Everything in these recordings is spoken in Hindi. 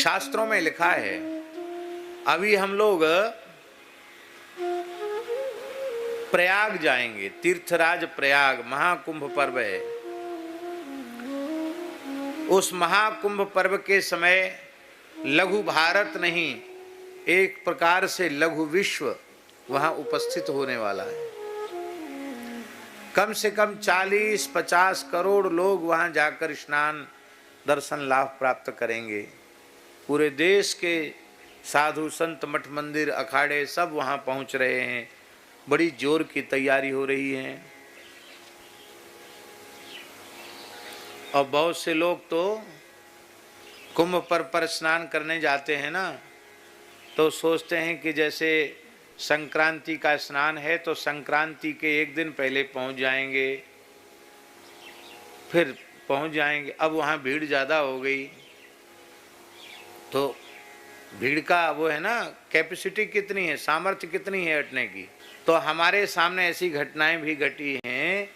शास्त्रों में लिखा है, अभी हम लोग प्रयाग जाएंगे, तीर्थराज प्रयाग, महाकुंभ पर्व है। उस महाकुंभ पर्व के समय लघु भारत नहीं, एक प्रकार से लघु विश्व वहां उपस्थित होने वाला है। कम से कम 40-50 करोड़ लोग वहां जाकर स्नान दर्शन लाभ प्राप्त करेंगे। पूरे देश के साधु संत मठ मंदिर अखाड़े सब वहां पहुंच रहे हैं। बड़ी जोर की तैयारी हो रही है। और बहुत से लोग तो कुंभ पर्व पर स्नान करने जाते हैं ना, तो सोचते हैं कि जैसे संक्रांति का स्नान है तो संक्रांति के एक दिन पहले पहुंच जाएंगे, फिर पहुंच जाएंगे। अब वहाँ भीड़ ज़्यादा हो गई तो भीड़ का वो है ना, कैपेसिटी कितनी है, सामर्थ्य कितनी है हटने की। तो हमारे सामने ऐसी घटनाएं भी घटी हैं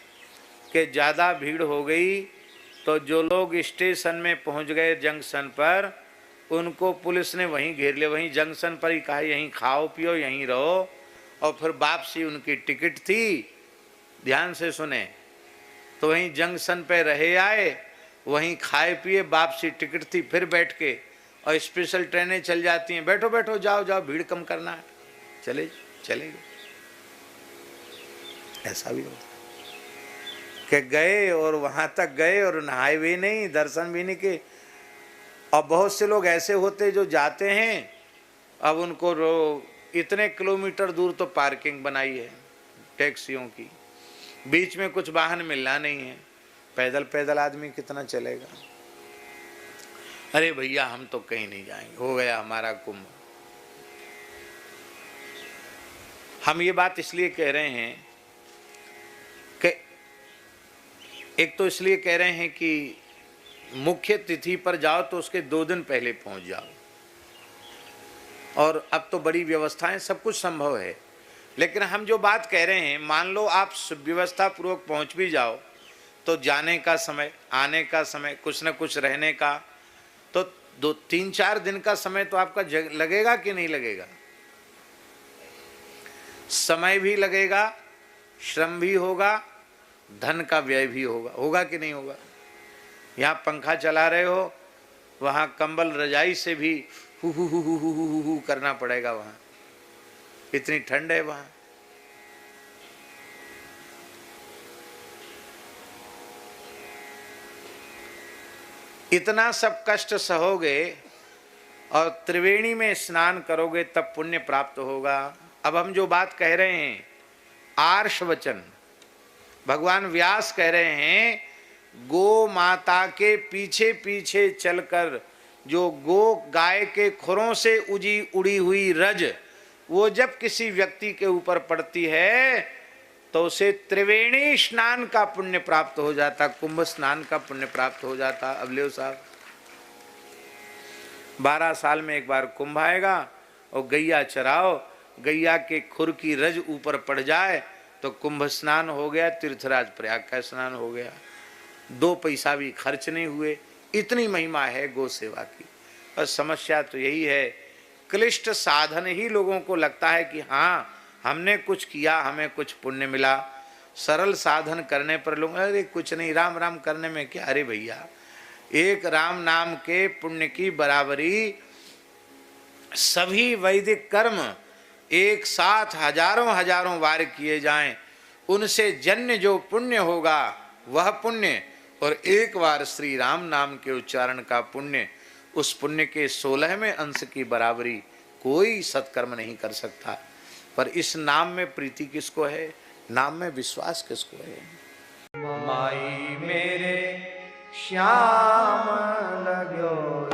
कि ज़्यादा भीड़ हो गई तो जो लोग स्टेशन में पहुंच गए जंक्शन पर, उनको पुलिस ने वहीं घेर लिया। वहीं जंक्शन पर ही कहा यहीं खाओ पियो, यहीं रहो। और फिर वापसी उनकी टिकट थी, ध्यान से सुने, तो वहीं जंक्शन पे रहे आए, वहीं खाए पिए, वापसी टिकट थी, फिर बैठ के। और स्पेशल ट्रेनें चल जाती हैं, बैठो बैठो, जाओ जाओ, भीड़ कम करना है, चले चले गए। ऐसा भी होता कि गए और वहां तक गए और नहाए भी नहीं, दर्शन भी नहीं किए। और बहुत से लोग ऐसे होते जो जाते हैं, अब उनको इतने किलोमीटर दूर तो पार्किंग बनाई है टैक्सियों की, बीच में कुछ वाहन मिलना नहीं है, पैदल पैदल आदमी कितना चलेगा। अरे भैया हम तो कहीं नहीं जाएंगे, हो गया हमारा कुंभ। हम ये बात इसलिए कह रहे हैं कि एक तो इसलिए कह रहे हैं कि मुख्य तिथि पर जाओ तो उसके 2 दिन पहले पहुंच जाओ। और अब तो बड़ी व्यवस्थाएं, सब कुछ संभव है। लेकिन हम जो बात कह रहे हैं, मान लो आप व्यवस्था पूर्वक पहुंच भी जाओ तो जाने का समय, आने का समय, कुछ न कुछ रहने का, तो 2-3-4 दिन का समय तो आपका लगेगा कि नहीं लगेगा। समय भी लगेगा, श्रम भी होगा, धन का व्यय भी होगा। होगा कि नहीं होगा। यहाँ पंखा चला रहे हो, वहाँ कंबल रजाई से भी हु करना पड़ेगा, वहाँ इतनी ठंड है वहाँ। इतना सब कष्ट सहोगे और त्रिवेणी में स्नान करोगे तब पुण्य प्राप्त होगा। अब हम जो बात कह रहे हैं, आर्ष वचन, भगवान व्यास कह रहे हैं, गो माता के पीछे पीछे चलकर जो गो गाय के खुरों से उड़ी हुई रज, वो जब किसी व्यक्ति के ऊपर पड़ती है तो उसे त्रिवेणी स्नान का पुण्य प्राप्त हो जाता, कुंभ स्नान का पुण्य प्राप्त हो जाता। अब ले साहब, 12 साल में एक बार कुंभ आएगा और गैया चराओ, गैया के खुर की रज ऊपर पड़ जाए तो कुंभ स्नान हो गया, तीर्थराज प्रयाग का स्नान हो गया। 2 पैसा भी खर्च नहीं हुए। इतनी महिमा है गौ सेवा की। और समस्या तो यही है, क्लिष्ट साधन ही लोगों को लगता है कि हाँ हमने कुछ किया, हमें कुछ पुण्य मिला। सरल साधन करने पर लोग अरे कुछ नहीं, राम राम करने में क्या। अरे भैया, एक राम नाम के पुण्य की बराबरी सभी वैदिक कर्म एक साथ हजारों बार किए जाएं, उनसे जन्य जो पुण्य होगा वह पुण्य, और एक बार श्री राम नाम के उच्चारण का पुण्य, उस पुण्य के 16वें अंश की बराबरी कोई सत्कर्म नहीं कर सकता। पर इस नाम में प्रीति किसको है, नाम में विश्वास किसको है। माई मेरे श्याम लगो